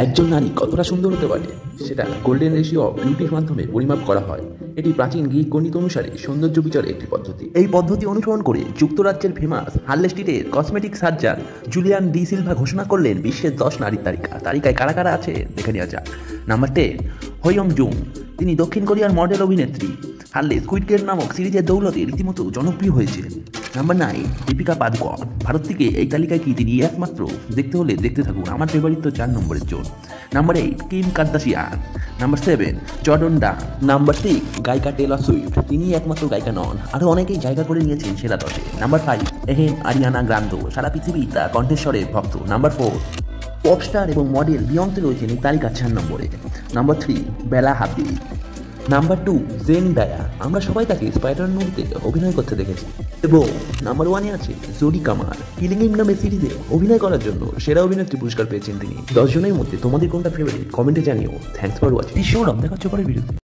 একজন নারী কতটা সুন্দর হতে পারে সেটা গোল্ডেন রেশিও অফ বিউটির মাধ্যমে পরিমাপ করা হয়। এটি প্রাচীন গ্রিক গণিত অনুসারে সৌন্দর্য বিচারের একটি পদ্ধতি। এই পদ্ধতি অনুসরণ করে যুক্তরাজ্যের ফেমাস হার্লে স্ট্রিটের cosmetic surgeon Julian D Silva ঘোষণা করলেন বিশ্বের 10 নারীর তালিকায় কারা কারা আছে দেখে নেওয়া যাক। Number 10, Hoyeon Jung. তিনি দক্ষিণ কোরিয়ার মডেল অভিনেত্রী। হার্লে স্কুইড গেম নামক সিরিজের দৌলতে রীতিমতো জনপ্রিয় হয়েছিলেন। নাম্বার 9, দীপিকা পাদুকোন। ভারত থেকে এই তালিকায় কি তিনি একমাত্র? দেখতে হলে দেখতে থাকুন, আমার ফেভারিট তো 4 নম্বরের জোন। Number 8, Kim Kardashian. Number 7, Jourdan Dunn. Number 6, গায়িকা টেলর সুইফট। তিনি একমাত্র গায়িকা নন, আরও অনেকেই জায়গা করে নিয়েছেন সেরা 10-এ। Number 5, Ariana Grande. সারা পৃথিবী তার কণ্ঠস্বরের ভক্ত। নাম্বার 4, পপস্টার এবং মডেল বিয়ন্সে রয়েছেন এই তালিকার 4 নম্বরে। Number 3, Bella Hadid. Number 2, Zendaya. আমরা সবাই তাকে স্পাইডার মুভিতে অভিনয় করতে দেখেছি। এবং নাম্বার 1-এ আছে জোডি কামার। কিলিং ইভ নামে সিরিজে অভিনয় করার জন্য সেরা অভিনেত্রী পুরস্কার পেয়েছেন তিনি। 10 জনের মধ্যে তোমাদের কোনটা ফেভারিট কমেন্টে জানিও। Thanks for watching. সৌরভ, দেখা হচ্ছে পরের ভিডিওতে।